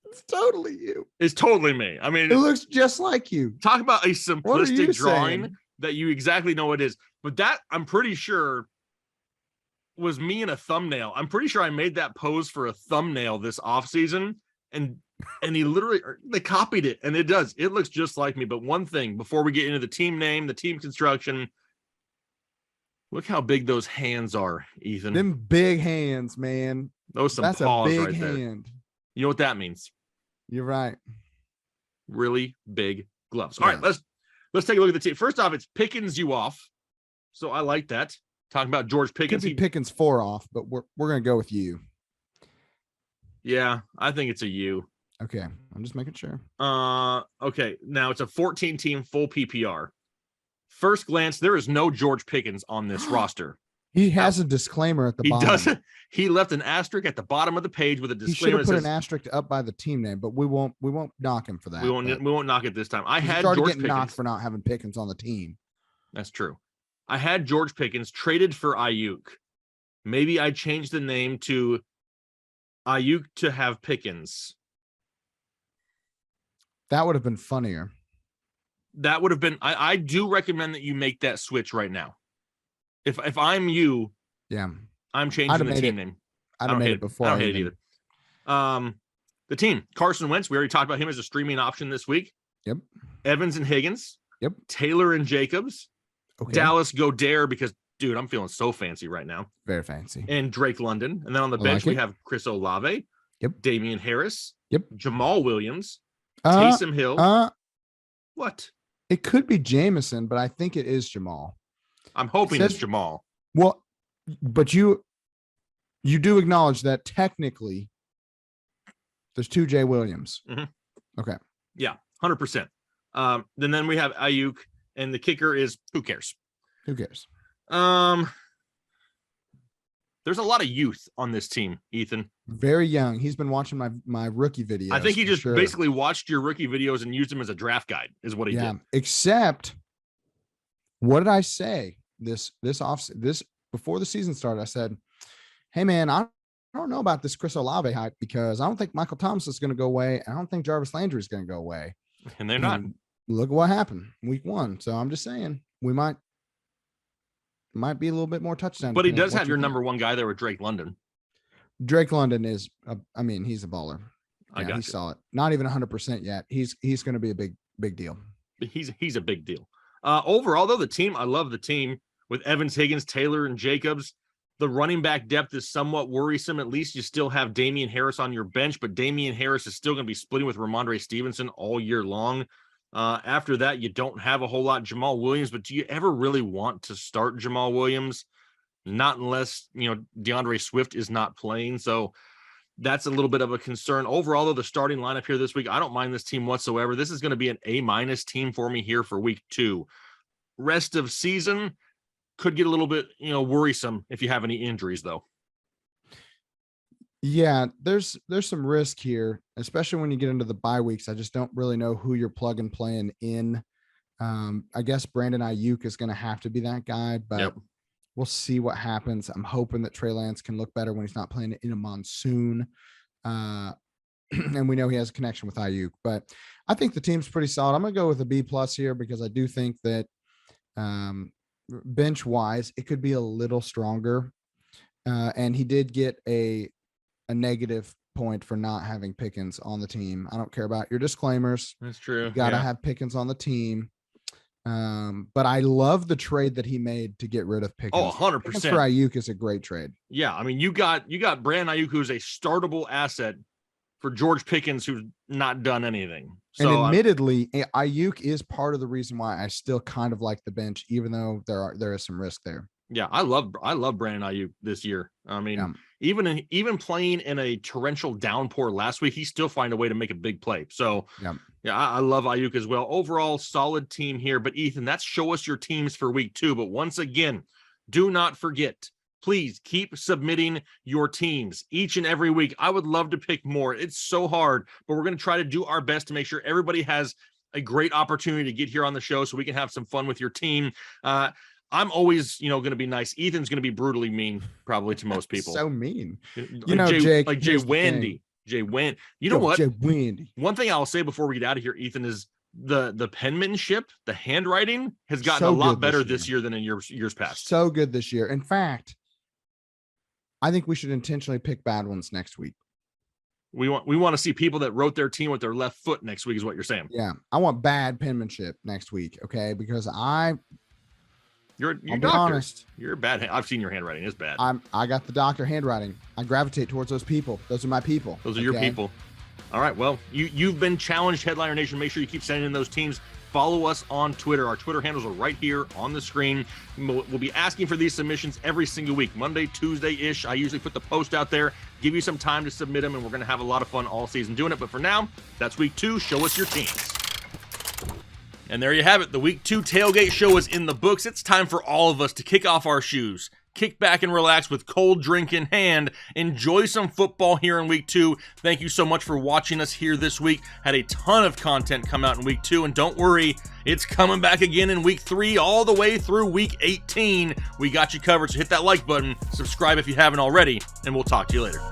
It's totally you. It's totally me. I mean, it looks just like you. Talk about a simplistic drawing saying? that you exactly know what it is. But that, I'm pretty sure, was me in a thumbnail. I'm pretty sure I made that pose for a thumbnail this offseason, and he literally, they copied it, and it does. It looks just like me. But one thing, before we get into the team name, the team construction, look how big those hands are, Ethan. Them big hands, man. Those some That's paws a big right there. hand. You know what that means? You're right. Really big gloves. All right, let's take a look at the team. First off, it's Pickens you off. So I like that. Talking about George Pickens. Could be Pickens 4 off, but we're gonna go with you. Yeah, I think it's a U. Okay, I'm just making sure. Okay. Now it's a 14-team full PPR. First glance, there is no George Pickens on this roster. He has a disclaimer at the bottom. He doesn't. He left an asterisk at the bottom of the page with a disclaimer. He should have put an asterisk up by the team name, but we won't knock him for that. We won't knock it this time. I had George Pickens knocked for not having Pickens on the team. That's true. I had George Pickens traded for Ayuk. Maybe I changed the name to Ayuk to have Pickens. That would have been funnier. That would have been. I do recommend that you make that switch right now. If I'm you, yeah, I'm changing the team name. I don't hate it before. I don't hate it either. The team, Carson Wentz. We already talked about him as a streaming option this week. Yep. Evans and Higgins. Yep. Taylor and Jacobs. Okay. Dallas Goddard, because dude, I'm feeling so fancy right now. Very fancy. And Drake London. And then on the bench, we have Chris Olave. Yep. Damian Harris. Yep. Jamal Williams. Taysom Hill. What? It could be Jameson, but I think it is Jamal. I'm hoping it's Jamal. Well, but you do acknowledge that technically there's 2 J Williams. Mm-hmm. Okay. Yeah, 100%. Then we have Ayuk, and the kicker is who cares? Who cares? There's a lot of youth on this team, Ethan. Very young. He's been watching my rookie videos. I think he just basically watched your rookie videos and used them as a draft guide, is what he did. Except, what did I say this before the season started? I said, hey man, I don't know about this Chris Olave hype, because I don't think Michael Thomas is going to go away. I don't think Jarvis Landry is going to go away. And they're not. Look at what happened week 1. So I'm just saying we might be a little bit more touchdown. But he does have your number 1 guy there with Drake London. Drake London is, he's a baller. He saw it. Not even 100% yet. He's going to be a big deal. He's a big deal. Overall, though, the team, I love the team with Evans, Higgins, Taylor, and Jacobs. The running back depth is somewhat worrisome. At least you still have Damian Harris on your bench, but Damian Harris is still going to be splitting with Ramondre Stevenson all year long. After that, you don't have a whole lot. Jamal Williams, but do you ever really want to start Jamal Williams? Not unless, DeAndre Swift is not playing. So that's a little bit of a concern. Overall, though, the starting lineup here this week, I don't mind this team whatsoever. This is going to be an A- team for me here for week 2. Rest of season could get a little bit, worrisome if you have any injuries, though. Yeah, there's some risk here, especially when you get into the bye weeks. I just don't really know who you're plug and playing in. I guess Brandon Ayuk is going to have to be that guy, but we'll see what happens. I'm hoping that Trey Lance can look better when he's not playing in a monsoon. And we know he has a connection with Ayuk, but I think the team's pretty solid. I'm going to go with a B+ here, because I do think that bench wise, it could be a little stronger. And he did get a negative point for not having Pickens on the team. I don't care about your disclaimers. That's true. You got to have Pickens on the team. But I love the trade that he made to get rid of Pickens. Oh, 100%. Pickens for Ayuk is a great trade. Yeah, I mean, you got Brandon Ayuk, who's a startable asset, for George Pickens, who's not done anything. So, and admittedly, Ayuk is part of the reason why I still kind of like the bench, even though there is some risk there. Yeah, I love Brandon Ayuk this year. I mean, even playing in a torrential downpour last week, he still find a way to make a big play. So Yeah. yeah, I love Ayuk as well. Overall, solid team here. But Ethan, that's show us your teams for week 2. But once again, do not forget, please keep submitting your teams each and every week. I would love to pick more. It's so hard, but we're going to try to do our best to make sure everybody has a great opportunity to get here on the show so we can have some fun with your team. I'm always, going to be nice. Ethan's going to be brutally mean, probably to most people. So mean. Jay, Jake, Jay Wendy. Jay Wendy. You know what? Jay Wendy. One thing I'll say before we get out of here, Ethan, is the penmanship, the handwriting has gotten a lot better this year than in years past. So good this year. In fact, I think we should intentionally pick bad ones next week. We want to see people that wrote their team with their left foot next week is what you're saying. Yeah. I want bad penmanship next week. Okay. Because You're I'll be doctor. honest. You're bad. I've seen your handwriting. It's bad. I got the doctor handwriting. I gravitate towards those people. Those are my people. Those are your people. All right. Well, you've been challenged, Headliner Nation. Make sure you keep sending in those teams. Follow us on Twitter. Our Twitter handles are right here on the screen. We'll be asking for these submissions every single week, Monday, Tuesday-ish. I usually put the post out there, give you some time to submit them, and we're going to have a lot of fun all season doing it. But for now, that's week 2. Show us your teams. And there you have it. The week 2 tailgate show is in the books. It's time for all of us to kick off our shoes, kick back and relax with cold drink in hand, enjoy some football here in week 2. Thank you so much for watching us here this week. Had a ton of content come out in week 2, and don't worry, it's coming back again in week 3 all the way through week 18. We got you covered, so hit that like button, subscribe if you haven't already, and we'll talk to you later.